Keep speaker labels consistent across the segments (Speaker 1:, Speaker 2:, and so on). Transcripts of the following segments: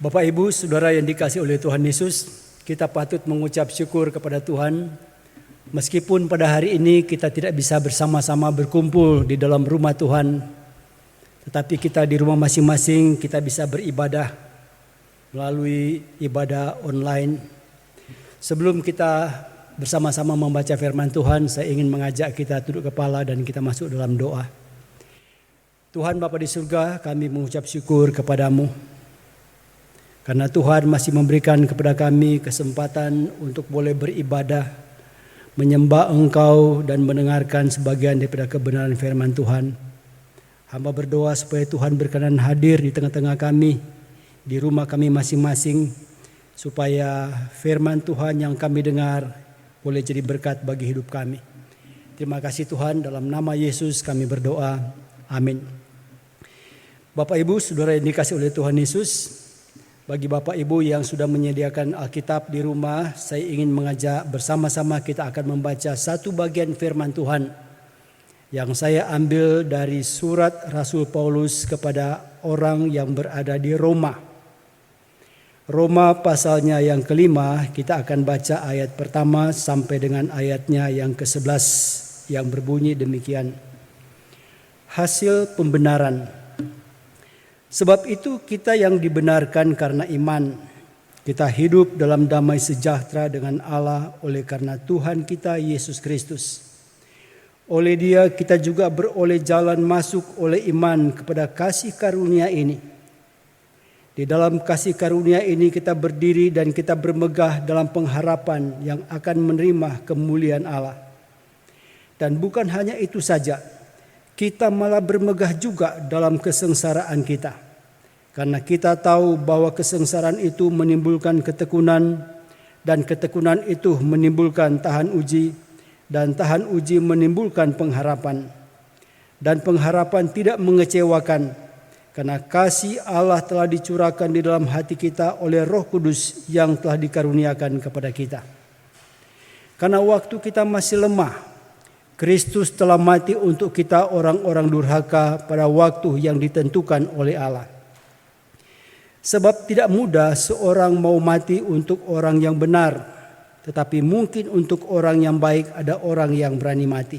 Speaker 1: Bapak Ibu, Saudara yang dikasihi oleh Tuhan Yesus, kita patut mengucap syukur kepada Tuhan. Meskipun pada hari ini kita tidak bisa bersama-sama berkumpul di dalam rumah Tuhan, tetapi kita di rumah masing-masing kita bisa beribadah melalui ibadah online. Sebelum kita bersama-sama membaca firman Tuhan, saya ingin mengajak kita tunduk kepala dan kita masuk dalam doa. Tuhan Bapa di surga, kami mengucap syukur kepadamu. Karena Tuhan masih memberikan kepada kami kesempatan untuk boleh beribadah, menyembah Engkau dan mendengarkan sebagian daripada kebenaran firman Tuhan. Hamba berdoa supaya Tuhan berkenan hadir di tengah-tengah kami, di rumah kami masing-masing, supaya firman Tuhan yang kami dengar boleh jadi berkat bagi hidup kami. Terima kasih Tuhan, dalam nama Yesus kami berdoa. Amin. Bapak Ibu, Saudara yang dikasihi oleh Tuhan Yesus, bagi Bapak Ibu yang sudah menyediakan Alkitab di rumah, saya ingin mengajak bersama-sama kita akan membaca satu bagian firman Tuhan yang saya ambil dari surat Rasul Paulus kepada orang yang berada di Roma. Roma pasalnya yang kelima, kita akan baca ayat pertama sampai dengan ayatnya yang ke-11 yang berbunyi demikian. Hasil pembenaran. Sebab itu kita yang dibenarkan karena iman, kita hidup dalam damai sejahtera dengan Allah oleh karena Tuhan kita Yesus Kristus. Oleh Dia kita juga beroleh jalan masuk oleh iman kepada kasih karunia ini. Di dalam kasih karunia ini kita berdiri dan kita bermegah dalam pengharapan yang akan menerima kemuliaan Allah. Dan bukan hanya itu saja, kita malah bermegah juga dalam kesengsaraan kita. Karena kita tahu bahwa kesengsaraan itu menimbulkan ketekunan, dan ketekunan itu menimbulkan tahan uji, dan tahan uji menimbulkan pengharapan. Dan pengharapan tidak mengecewakan, karena kasih Allah telah dicurahkan di dalam hati kita oleh Roh Kudus yang telah dikaruniakan kepada kita. Karena waktu kita masih lemah, Kristus telah mati untuk kita orang-orang durhaka pada waktu yang ditentukan oleh Allah. Sebab tidak mudah seorang mau mati untuk orang yang benar, tetapi mungkin untuk orang yang baik ada orang yang berani mati.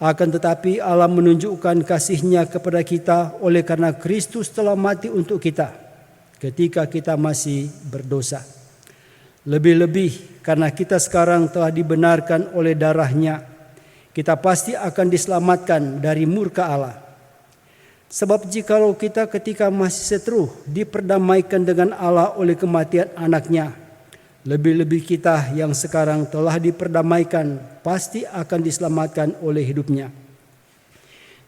Speaker 1: Akan tetapi Allah menunjukkan kasih-Nya kepada kita oleh karena Kristus telah mati untuk kita ketika kita masih berdosa. Lebih-lebih karena kita sekarang telah dibenarkan oleh darah-Nya, kita pasti akan diselamatkan dari murka Allah. Sebab jikalau kita ketika masih seteru diperdamaikan dengan Allah oleh kematian anaknya, lebih-lebih kita yang sekarang telah diperdamaikan pasti akan diselamatkan oleh hidupnya.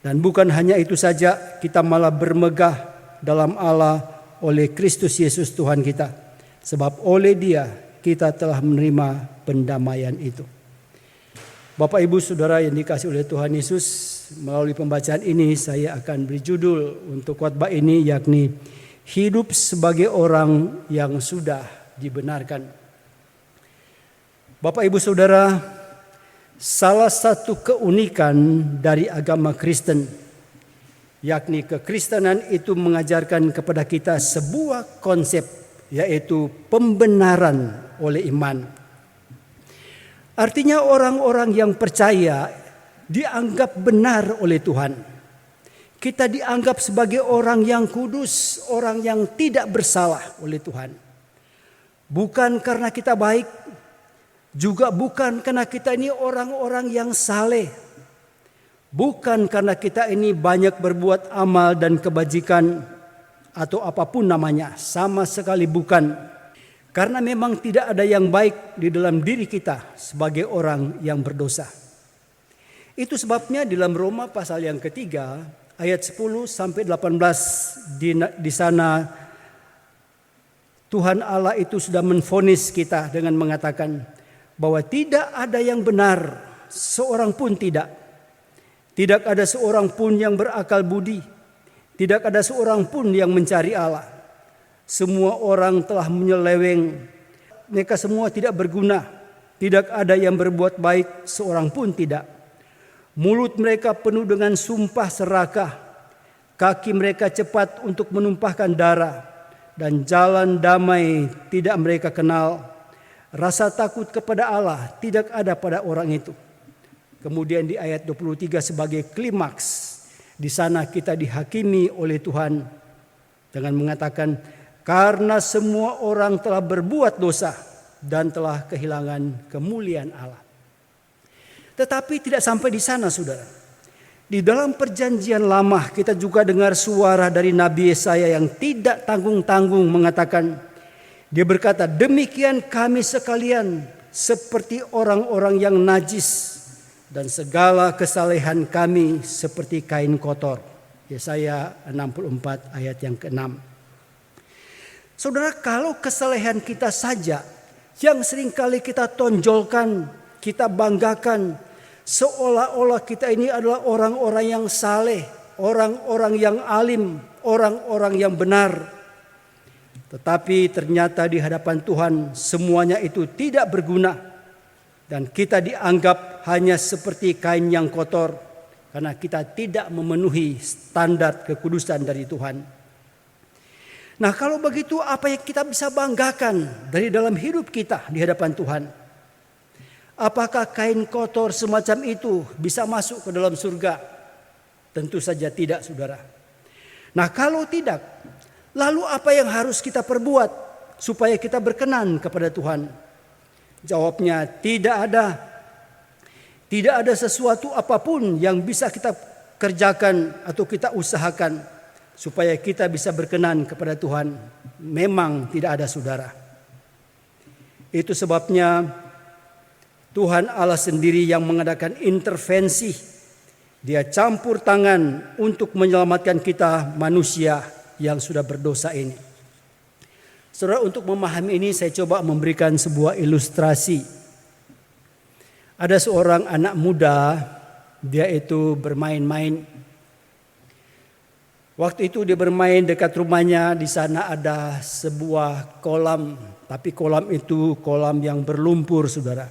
Speaker 1: Dan bukan hanya itu saja, kita malah bermegah dalam Allah oleh Kristus Yesus Tuhan kita. Sebab oleh Dia kita telah menerima pendamaian itu. Bapak Ibu Saudara yang dikasihi oleh Tuhan Yesus, melalui pembacaan ini saya akan beri judul untuk khotbah ini, yakni hidup sebagai orang yang sudah dibenarkan. Bapak Ibu Saudara, salah satu keunikan dari agama Kristen, yakni kekristenan itu mengajarkan kepada kita sebuah konsep, yaitu pembenaran oleh iman. Artinya orang-orang yang percaya dianggap benar oleh Tuhan. Kita dianggap sebagai orang yang kudus, orang yang tidak bersalah oleh Tuhan. Bukan karena kita baik, juga bukan karena kita ini orang-orang yang saleh. Bukan karena kita ini banyak berbuat amal dan kebajikan atau apapun namanya, sama sekali bukan. Karena memang tidak ada yang baik di dalam diri kita sebagai orang yang berdosa. Itu sebabnya di dalam Roma pasal yang ketiga ayat 10 sampai 18 di sana Tuhan Allah itu sudah menvonis kita dengan mengatakan bahwa tidak ada yang benar, seorang pun tidak. Tidak ada seorang pun yang berakal budi, tidak ada seorang pun yang mencari Allah. Semua orang telah menyeleweng, mereka semua tidak berguna. Tidak ada yang berbuat baik, seorang pun tidak. Mulut mereka penuh dengan sumpah serakah, kaki mereka cepat untuk menumpahkan darah, dan jalan damai tidak mereka kenal. Rasa takut kepada Allah tidak ada pada orang itu. Kemudian di ayat 23 sebagai klimaks, di sana kita dihakimi oleh Tuhan dengan mengatakan, karena semua orang telah berbuat dosa dan telah kehilangan kemuliaan Allah. Tetapi tidak sampai di sana, saudara. Di dalam perjanjian lama kita juga dengar suara dari Nabi Yesaya yang tidak tanggung-tanggung mengatakan, dia berkata, demikian kami sekalian seperti orang-orang yang najis dan segala kesalehan kami seperti kain kotor. Yesaya 64 ayat yang ke-6. Saudara, kalau kesalehan kita saja yang seringkali kita tonjolkan, kita banggakan, seolah-olah kita ini adalah orang-orang yang saleh, orang-orang yang alim, orang-orang yang benar. Tetapi ternyata di hadapan Tuhan semuanya itu tidak berguna. Dan kita dianggap hanya seperti kain yang kotor. Karena kita tidak memenuhi standar kekudusan dari Tuhan. Nah, kalau begitu apa yang kita bisa banggakan dari dalam hidup kita di hadapan Tuhan? Apakah kain kotor semacam itu bisa masuk ke dalam surga? Tentu saja tidak, saudara. Nah, kalau tidak, lalu apa yang harus kita perbuat supaya kita berkenan kepada Tuhan? Jawabnya tidak ada. Tidak ada sesuatu apapun yang bisa kita kerjakan atau kita usahakan supaya kita bisa berkenan kepada Tuhan. Memang tidak ada, saudara. Itu sebabnya Tuhan Allah sendiri yang mengadakan intervensi. Dia campur tangan untuk menyelamatkan kita manusia yang sudah berdosa ini. Saudara, untuk memahami ini saya coba memberikan sebuah ilustrasi. Ada seorang anak muda, dia itu bermain-main. Waktu itu dia bermain dekat rumahnya, di sana ada sebuah kolam, tapi kolam itu kolam yang berlumpur, saudara.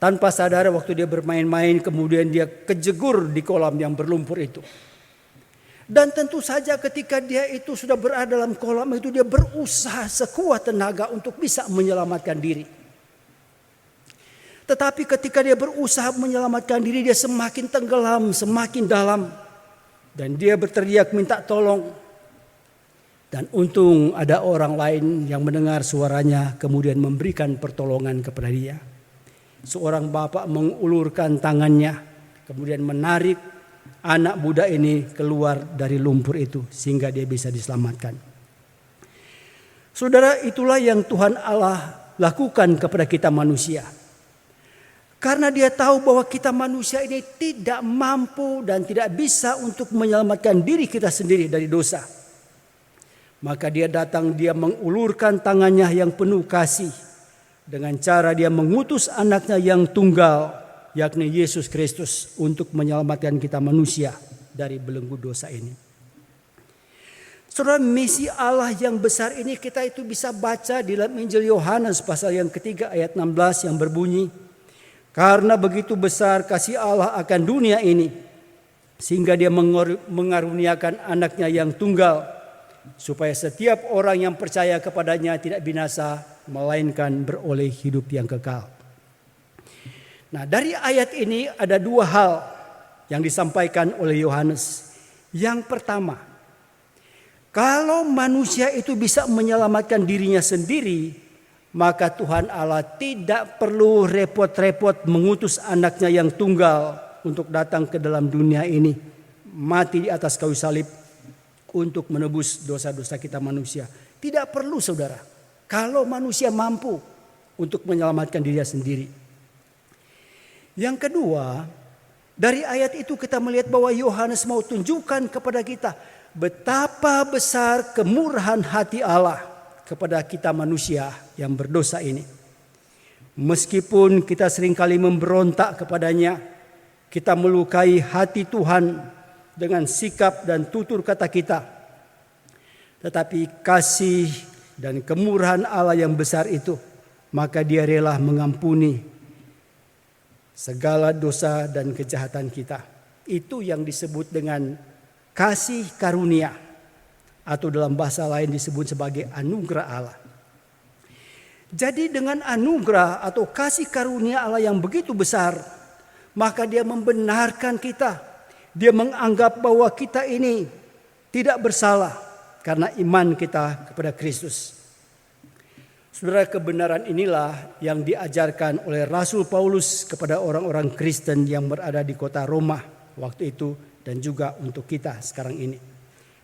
Speaker 1: Tanpa sadar waktu dia bermain-main, kemudian dia kejegur di kolam yang berlumpur itu. Dan tentu saja ketika dia itu sudah berada dalam kolam itu, dia berusaha sekuat tenaga untuk bisa menyelamatkan diri. Tetapi ketika dia berusaha menyelamatkan diri, dia semakin tenggelam, semakin dalam. Dan dia berteriak minta tolong. Dan untung ada orang lain yang mendengar suaranya, kemudian memberikan pertolongan kepada dia. Seorang bapak mengulurkan tangannya, kemudian menarik anak muda ini keluar dari lumpur itu sehingga dia bisa diselamatkan. Saudara, itulah yang Tuhan Allah lakukan kepada kita manusia. Karena dia tahu bahwa kita manusia ini tidak mampu dan tidak bisa untuk menyelamatkan diri kita sendiri dari dosa. Maka dia datang, dia mengulurkan tangannya yang penuh kasih. Dengan cara dia mengutus anaknya yang tunggal, yakni Yesus Kristus, untuk menyelamatkan kita manusia dari belenggu dosa ini. Saudara, misi Allah yang besar ini kita itu bisa baca di dalam Injil Yohanes pasal yang ketiga ayat 16 yang berbunyi, karena begitu besar kasih Allah akan dunia ini, sehingga dia mengaruniakan anaknya yang tunggal, supaya setiap orang yang percaya kepadanya tidak binasa, melainkan beroleh hidup yang kekal. Nah, dari ayat ini ada dua hal yang disampaikan oleh Yohanes. Yang pertama, kalau manusia itu bisa menyelamatkan dirinya sendiri, maka Tuhan Allah tidak perlu repot-repot mengutus anaknya yang tunggal untuk datang ke dalam dunia ini, mati di atas kayu salib untuk menebus dosa-dosa kita manusia. Tidak perlu, saudara, kalau manusia mampu untuk menyelamatkan dirinya sendiri. Yang kedua, dari ayat itu kita melihat bahwa Yohanes mau tunjukkan kepada kita betapa besar kemurahan hati Allah kepada kita manusia yang berdosa ini. Meskipun kita seringkali memberontak kepadanya, kita melukai hati Tuhan dengan sikap dan tutur kata kita. Tetapi kasih dan kemurahan Allah yang besar itu, maka dia rela mengampuni segala dosa dan kejahatan kita. Itu yang disebut dengan kasih karunia. atau dalam bahasa lain disebut sebagai anugerah Allah. Jadi dengan anugerah atau kasih karunia Allah yang begitu besar, maka Dia membenarkan kita. Dia menganggap bahwa kita ini tidak bersalah karena iman kita kepada Kristus. Saudara, kebenaran inilah yang diajarkan oleh Rasul Paulus kepada orang-orang Kristen yang berada di kota Roma waktu itu dan juga untuk kita sekarang ini.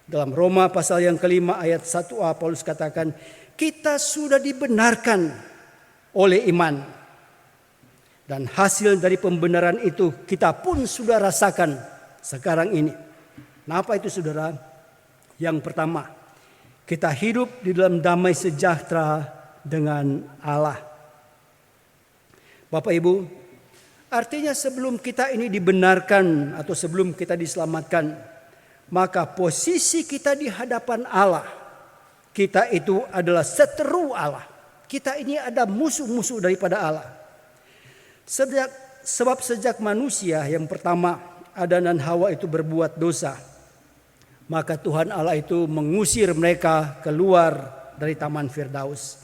Speaker 1: Dalam Roma pasal yang kelima ayat 1a Paulus katakan, kita sudah dibenarkan oleh iman. Dan hasil dari pembenaran itu kita pun sudah rasakan sekarang ini. Nah, apa itu saudara? Yang pertama, kita hidup di dalam damai sejahtera dengan Allah. Bapak Ibu, artinya sebelum kita ini dibenarkan atau sebelum kita diselamatkan, maka posisi kita di hadapan Allah, kita itu adalah seteru Allah. Kita ini ada musuh-musuh daripada Allah. Sebab sejak manusia yang pertama Adam dan Hawa itu berbuat dosa, maka Tuhan Allah itu mengusir mereka keluar dari Taman Firdaus.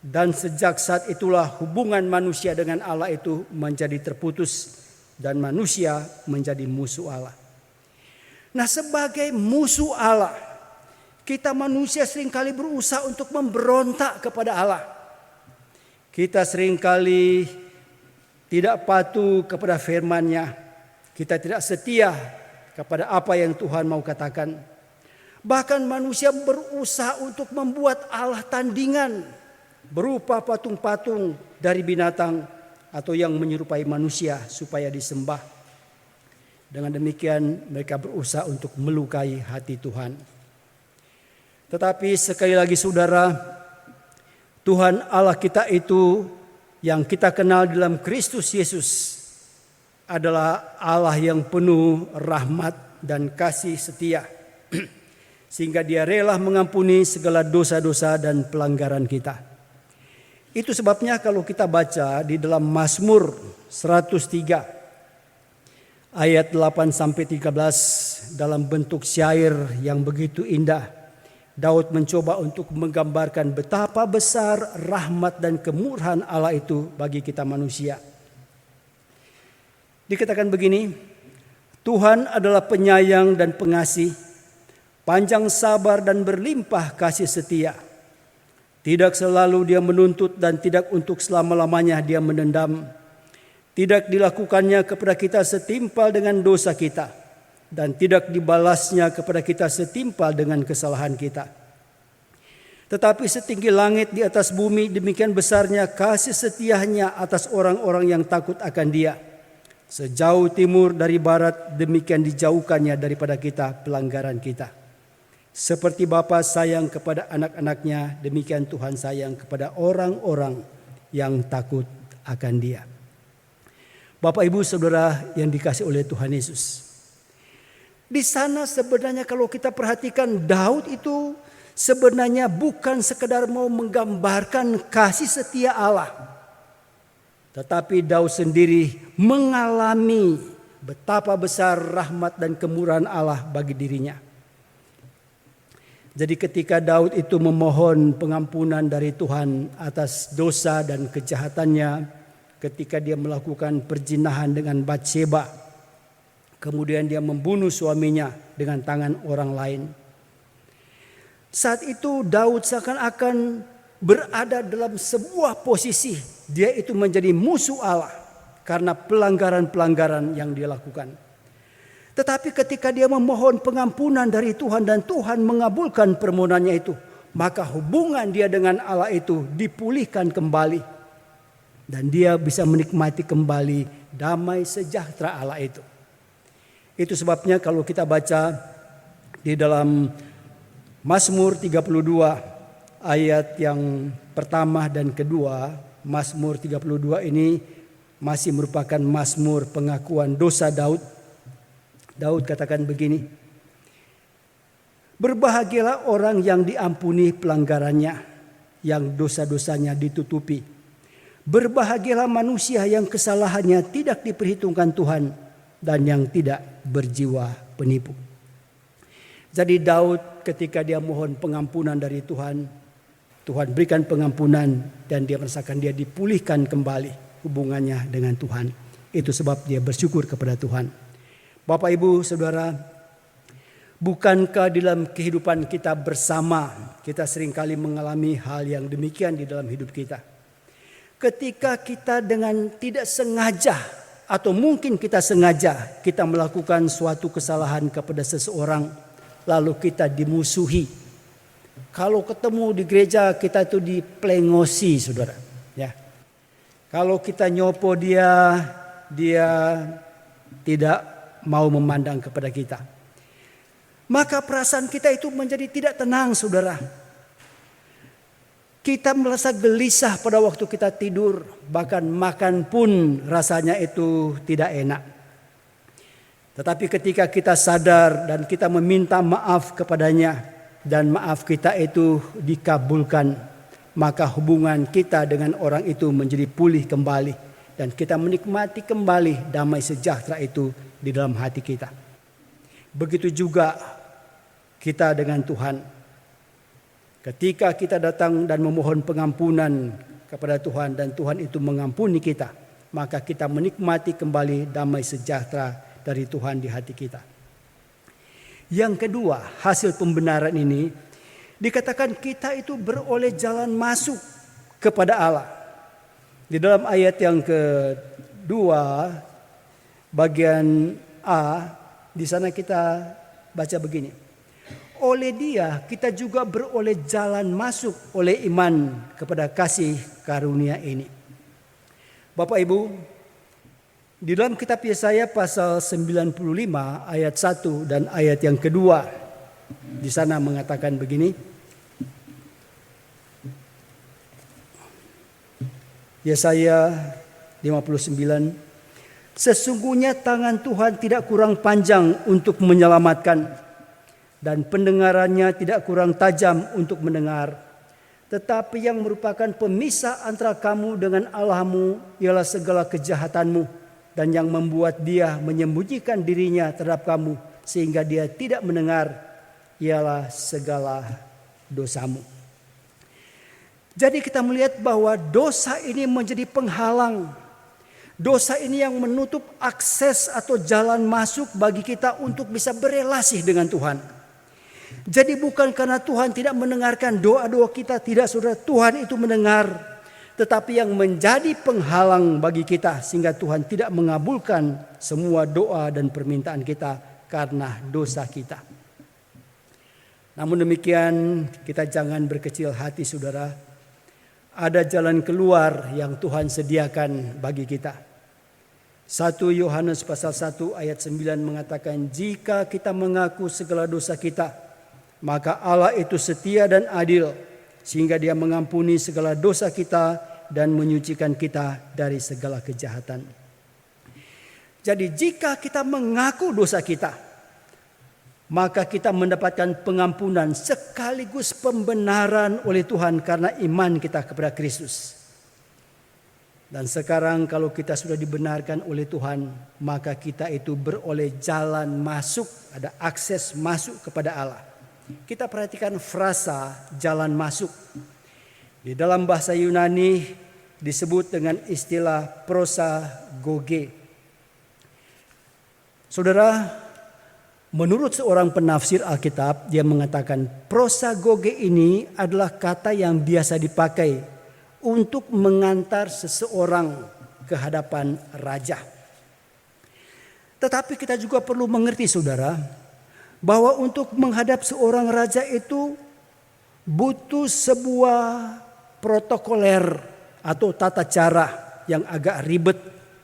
Speaker 1: Dan sejak saat itulah hubungan manusia dengan Allah itu menjadi terputus dan manusia menjadi musuh Allah. Nah, sebagai musuh Allah, kita manusia seringkali berusaha untuk memberontak kepada Allah. Kita seringkali tidak patuh kepada firman-Nya. Kita tidak setia kepada apa yang Tuhan mau katakan. Bahkan manusia berusaha untuk membuat Allah tandingan berupa patung-patung dari binatang atau yang menyerupai manusia supaya disembah. Dengan demikian mereka berusaha untuk melukai hati Tuhan. Tetapi sekali lagi saudara, Tuhan Allah kita itu yang kita kenal dalam Kristus Yesus adalah Allah yang penuh rahmat dan kasih setia. Sehingga Dia rela mengampuni segala dosa-dosa dan pelanggaran kita. Itu sebabnya kalau kita baca di dalam Mazmur 103 ayat 8 sampai 13 dalam bentuk syair yang begitu indah, Daud mencoba untuk menggambarkan betapa besar rahmat dan kemurahan Allah itu bagi kita manusia. Dikatakan begini, Tuhan adalah penyayang dan pengasih, panjang sabar dan berlimpah kasih setia. Tidak selalu Dia menuntut dan tidak untuk selama-lamanya Dia menendam. Tidak dilakukannya kepada kita setimpal dengan dosa kita, dan tidak dibalasnya kepada kita setimpal dengan kesalahan kita. Tetapi setinggi langit di atas bumi, demikian besarnya kasih setianya atas orang-orang yang takut akan Dia. Sejauh timur dari barat, demikian dijauhkannya daripada kita pelanggaran kita. Seperti Bapa sayang kepada anak-anaknya, demikian Tuhan sayang kepada orang-orang yang takut akan Dia. Bapak Ibu Saudara yang dikasihi oleh Tuhan Yesus. Di sana sebenarnya kalau kita perhatikan, Daud itu sebenarnya bukan sekedar mau menggambarkan kasih setia Allah. Tetapi Daud sendiri mengalami betapa besar rahmat dan kemurahan Allah bagi dirinya. Jadi ketika Daud itu memohon pengampunan dari Tuhan atas dosa dan kejahatannya ketika dia melakukan perzinahan dengan Batsheba, kemudian dia membunuh suaminya dengan tangan orang lain. Saat itu Daud seakan-akan berada dalam sebuah posisi, dia itu menjadi musuh Allah karena pelanggaran-pelanggaran yang dia lakukan. Tetapi ketika dia memohon pengampunan dari Tuhan dan Tuhan mengabulkan permohonannya itu, maka hubungan dia dengan Allah itu dipulihkan kembali. Dan dia bisa menikmati kembali damai sejahtera Allah itu. Itu sebabnya kalau kita baca di dalam Mazmur 32 ayat yang pertama dan kedua, Mazmur 32 ini masih merupakan mazmur pengakuan dosa Daud. Daud katakan begini, berbahagialah orang yang diampuni pelanggarannya, yang dosa-dosanya ditutupi. Berbahagialah manusia yang kesalahannya tidak diperhitungkan Tuhan dan yang tidak berjiwa penipu. Jadi Daud ketika dia mohon pengampunan dari Tuhan, Tuhan berikan pengampunan dan dia merasakan dia dipulihkan kembali hubungannya dengan Tuhan. Itu sebab dia bersyukur kepada Tuhan. Bapak, Ibu, Saudara, bukankah dalam kehidupan kita bersama kita seringkali mengalami hal yang demikian di dalam hidup kita? Ketika kita dengan tidak sengaja atau mungkin kita sengaja kita melakukan suatu kesalahan kepada seseorang, lalu kita dimusuhi. Kalau ketemu di gereja kita itu diplengosi, saudara. Ya. Kalau kita nyopo dia tidak mau memandang kepada kita. Maka perasaan kita itu menjadi tidak tenang, saudara. Kita merasa gelisah pada waktu kita tidur, bahkan makan pun rasanya itu tidak enak. Tetapi ketika kita sadar dan kita meminta maaf kepadanya dan maaf kita itu dikabulkan, maka hubungan kita dengan orang itu menjadi pulih kembali dan kita menikmati kembali damai sejahtera itu di dalam hati kita. Begitu juga kita dengan Tuhan. Ketika kita datang dan memohon pengampunan kepada Tuhan dan Tuhan itu mengampuni kita, maka kita menikmati kembali damai sejahtera dari Tuhan di hati kita. Yang kedua, hasil pembenaran ini dikatakan kita itu beroleh jalan masuk kepada Allah. Di dalam ayat yang kedua bagian A, di sana kita baca begini. Oleh Dia kita juga beroleh jalan masuk oleh iman kepada kasih karunia ini. Bapak Ibu, di dalam kitab Yesaya pasal 95 ayat 1 dan ayat yang kedua, di sana mengatakan begini. Yesaya 59, sesungguhnya tangan Tuhan tidak kurang panjang untuk menyelamatkan, dan pendengarannya tidak kurang tajam untuk mendengar. Tetapi yang merupakan pemisah antara kamu dengan Allahmu ialah segala kejahatanmu, dan yang membuat Dia menyembunyikan dirinya terhadap kamu sehingga Dia tidak mendengar ialah segala dosamu. Jadi kita melihat bahwa dosa ini menjadi penghalang. Dosa ini yang menutup akses atau jalan masuk bagi kita untuk bisa berelasi dengan Tuhan. Jadi bukan karena Tuhan tidak mendengarkan doa-doa kita, tidak, saudara. Tuhan itu mendengar, tetapi yang menjadi penghalang bagi kita sehingga Tuhan tidak mengabulkan semua doa dan permintaan kita karena dosa kita. Namun demikian kita jangan berkecil hati, saudara. Ada jalan keluar yang Tuhan sediakan bagi kita. 1 Yohanes pasal 1 ayat 9 mengatakan, jika kita mengaku segala dosa kita, maka Allah itu setia dan adil sehingga Dia mengampuni segala dosa kita dan menyucikan kita dari segala kejahatan. Jadi jika kita mengaku dosa kita, maka kita mendapatkan pengampunan sekaligus pembenaran oleh Tuhan karena iman kita kepada Kristus. Dan sekarang kalau kita sudah dibenarkan oleh Tuhan, maka kita itu beroleh jalan masuk, ada akses masuk kepada Allah. Kita perhatikan frasa jalan masuk. Di dalam bahasa Yunani disebut dengan istilah prosagoge. Saudara, menurut seorang penafsir Alkitab, dia mengatakan prosagoge ini adalah kata yang biasa dipakai untuk mengantar seseorang ke hadapan raja. Tetapi kita juga perlu mengerti, saudara, bahwa untuk menghadap seorang raja itu butuh sebuah protokoler atau tata cara yang agak ribet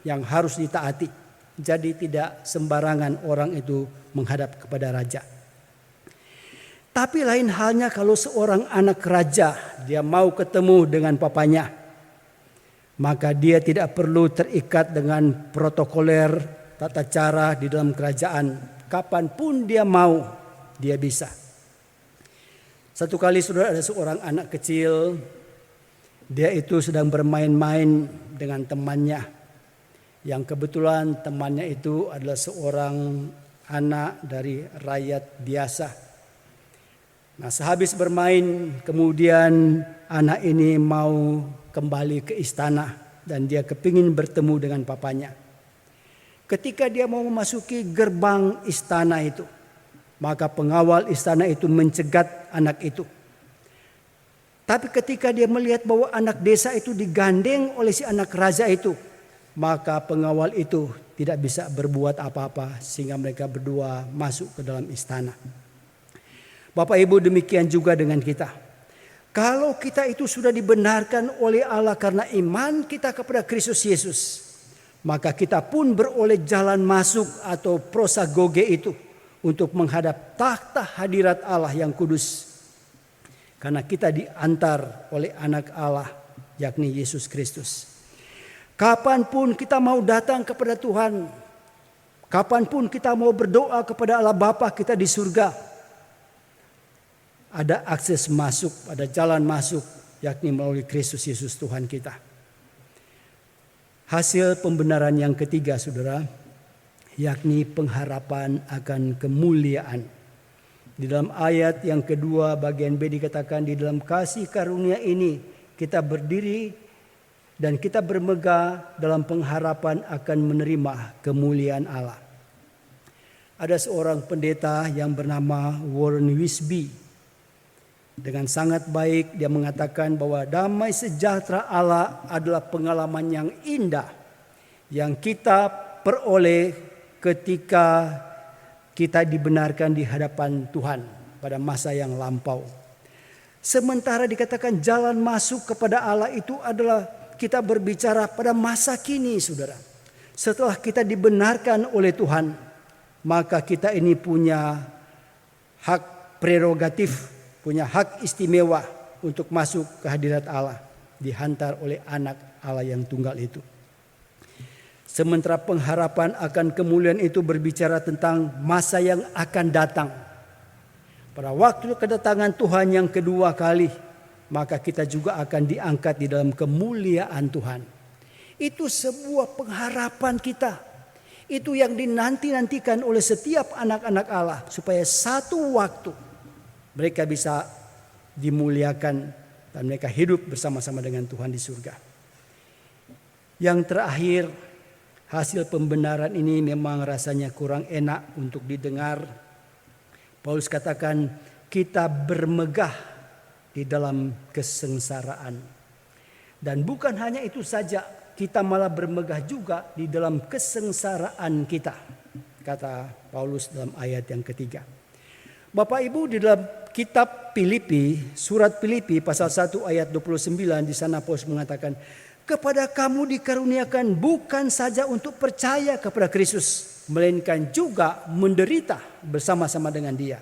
Speaker 1: yang harus ditaati. Jadi tidak sembarangan orang itu menghadap kepada raja. Tapi lain halnya kalau seorang anak raja dia mau ketemu dengan papanya, maka dia tidak perlu terikat dengan protokoler tata cara di dalam kerajaan. Kapanpun dia mau, dia bisa. Satu kali, saudara, ada seorang anak kecil. Dia itu sedang bermain-main dengan temannya. Yang kebetulan temannya itu adalah seorang anak dari rakyat biasa. Nah, sehabis bermain, kemudian anak ini mau kembali ke istana dan dia kepingin bertemu dengan papanya. Ketika dia mau memasuki gerbang istana itu, maka pengawal istana itu mencegat anak itu. Tapi ketika dia melihat bahwa anak desa itu digandeng oleh si anak raja itu, maka pengawal itu tidak bisa berbuat apa-apa sehingga mereka berdua masuk ke dalam istana. Bapak Ibu, demikian juga dengan kita. Kalau kita itu sudah dibenarkan oleh Allah karena iman kita kepada Kristus Yesus, maka kita pun beroleh jalan masuk atau prosagoge itu untuk menghadap takhta hadirat Allah yang kudus. Karena kita diantar oleh anak Allah, yakni Yesus Kristus. Kapanpun kita mau datang kepada Tuhan, kapanpun kita mau berdoa kepada Allah Bapa kita di surga, ada akses masuk, ada jalan masuk, yakni melalui Kristus Yesus Tuhan kita. Hasil pembenaran yang ketiga, saudara, yakni pengharapan akan kemuliaan. Di dalam ayat yang kedua bagian B dikatakan, di dalam kasih karunia ini kita berdiri dan kita bermegah dalam pengharapan akan menerima kemuliaan Allah. Ada seorang pendeta yang bernama Warren Wiersbe. Dengan sangat baik dia mengatakan bahwa damai sejahtera Allah adalah pengalaman yang indah yang kita peroleh ketika kita dibenarkan di hadapan Tuhan pada masa yang lampau. Sementara dikatakan jalan masuk kepada Allah itu adalah kita berbicara pada masa kini, saudara. Setelah kita dibenarkan oleh Tuhan, maka kita ini punya hak prerogatif, punya hak istimewa untuk masuk ke hadirat Allah, dihantar oleh anak Allah yang tunggal itu. Sementara pengharapan akan kemuliaan itu berbicara tentang masa yang akan datang. Pada waktu kedatangan Tuhan yang kedua kali, maka kita juga akan diangkat di dalam kemuliaan Tuhan. Itu sebuah pengharapan kita. Itu yang dinanti-nantikan oleh setiap anak-anak Allah, supaya satu waktu mereka bisa dimuliakan dan mereka hidup bersama-sama dengan Tuhan di surga. Yang terakhir, hasil pembenaran ini memang rasanya kurang enak untuk didengar. Paulus katakan kita bermegah di dalam kesengsaraan. Dan bukan hanya itu saja, kita malah bermegah juga di dalam kesengsaraan kita, kata Paulus dalam ayat yang ketiga. Bapak Ibu, di dalam kitab Filipi, surat Filipi pasal 1 ayat 29, di sana Paulus mengatakan, kepada kamu dikaruniakan bukan saja untuk percaya kepada Kristus, melainkan juga menderita bersama-sama dengan Dia.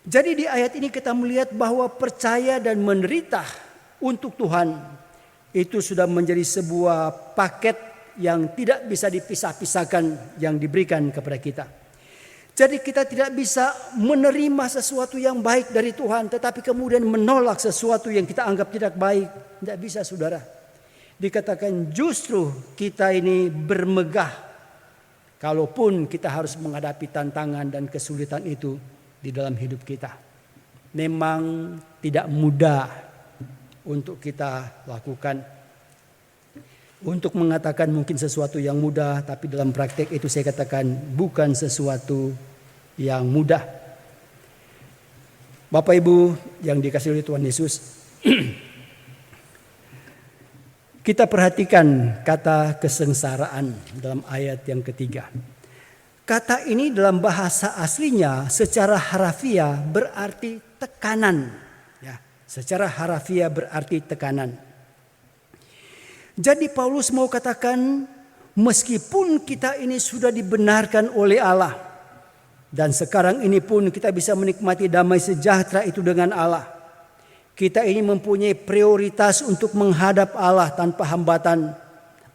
Speaker 1: Jadi di ayat ini kita melihat bahwa percaya dan menderita untuk Tuhan itu sudah menjadi sebuah paket yang tidak bisa dipisah-pisahkan yang diberikan kepada kita. Jadi kita tidak bisa menerima sesuatu yang baik dari Tuhan, tetapi kemudian menolak sesuatu yang kita anggap tidak baik. Tidak bisa, saudara. Dikatakan justru kita ini bermegah, kalaupun kita harus menghadapi tantangan dan kesulitan itu di dalam hidup kita. Memang tidak mudah untuk kita lakukan. Untuk mengatakan mungkin sesuatu yang mudah, tapi dalam praktek itu saya katakan bukan sesuatu yang mudah. Bapak Ibu yang dikasihi oleh Tuhan Yesus, kita perhatikan kata kesengsaraan dalam ayat yang ketiga. Kata ini dalam bahasa aslinya secara harafiah berarti tekanan. Ya, secara harafiah berarti tekanan. Jadi Paulus mau katakan, meskipun kita ini sudah dibenarkan oleh Allah, dan sekarang ini pun kita bisa menikmati damai sejahtera itu dengan Allah, kita ini mempunyai prioritas untuk menghadap Allah tanpa hambatan.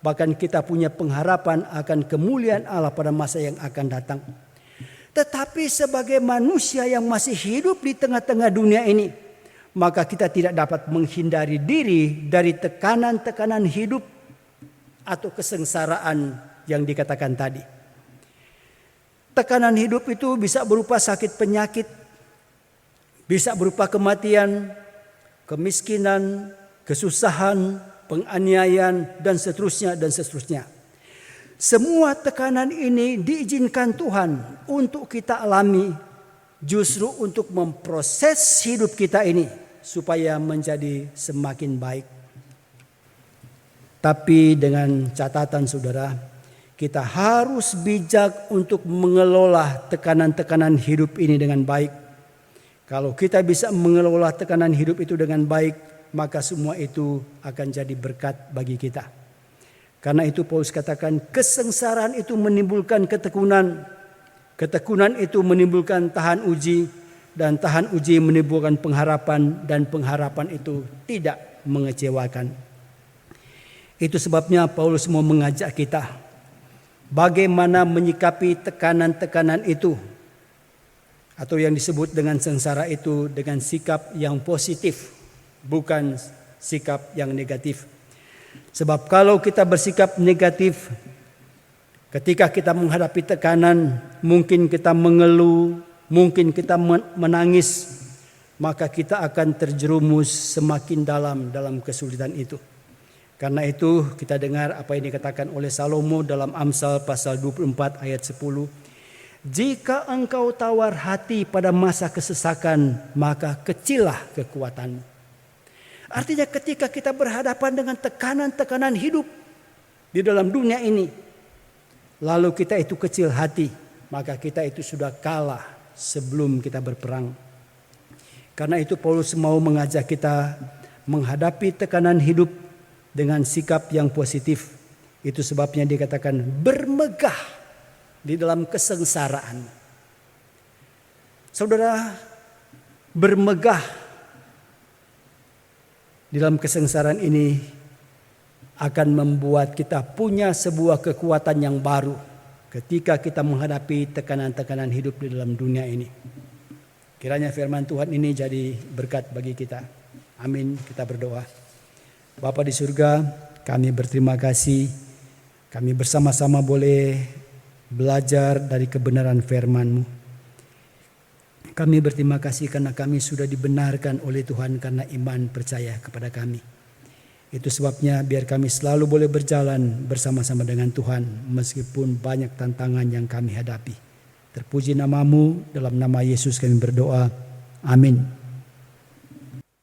Speaker 1: Bahkan kita punya pengharapan akan kemuliaan Allah pada masa yang akan datang. Tetapi sebagai manusia yang masih hidup di tengah-tengah dunia ini, maka kita tidak dapat menghindari diri dari tekanan-tekanan hidup atau kesengsaraan yang dikatakan tadi. Tekanan hidup itu bisa berupa sakit penyakit, Bisa berupa kematian, kemiskinan, kesusahan, penganiayaan, dan seterusnya dan seterusnya. Semua tekanan ini diizinkan Tuhan untuk kita alami, justru untuk memproses hidup kita ini supaya menjadi semakin baik. Tapi dengan catatan saudara, kita harus bijak untuk mengelola tekanan-tekanan hidup ini dengan baik. Kalau kita bisa mengelola tekanan hidup itu dengan baik, maka semua itu akan jadi berkat bagi kita. Karena itu Paulus katakan kesengsaraan itu menimbulkan ketekunan. Ketekunan itu menimbulkan tahan uji. Dan tahan uji menimbulkan pengharapan. Dan pengharapan itu tidak mengecewakan. Itu sebabnya Paulus mau mengajak kita. Bagaimana menyikapi tekanan-tekanan itu. Atau yang disebut dengan sengsara itu dengan sikap yang positif. Bukan sikap yang negatif. Sebab kalau kita bersikap negatif, ketika kita menghadapi tekanan, mungkin kita mengeluh, mungkin kita menangis, maka kita akan terjerumus semakin dalam kesulitan itu. Karena itu kita dengar apa yang dikatakan oleh Salomo dalam Amsal pasal 24 ayat 10. Jika engkau tawar hati pada masa kesesakan, maka kecillah kekuatanmu. Artinya ketika kita berhadapan dengan tekanan-tekanan hidup di dalam dunia ini, lalu kita itu kecil hati, maka kita itu sudah kalah sebelum kita berperang. Karena itu Paulus mau mengajak kita menghadapi tekanan hidup dengan sikap yang positif. Itu sebabnya dikatakan bermegah di dalam kesengsaraan. Saudara, bermegah di dalam kesengsaraan ini akan membuat kita punya sebuah kekuatan yang baru ketika kita menghadapi tekanan-tekanan hidup di dalam dunia ini. Kiranya firman Tuhan ini jadi berkat bagi kita. Amin. Kita berdoa. Bapa di surga, kami berterima kasih. Kami bersama-sama boleh belajar dari kebenaran firman-Mu. Kami berterima kasih karena kami sudah dibenarkan oleh Tuhan karena iman percaya kepada kami. Itu sebabnya biar kami selalu boleh berjalan bersama-sama dengan Tuhan meskipun banyak tantangan yang kami hadapi. Terpuji nama-Mu, dalam nama Yesus kami berdoa. Amin.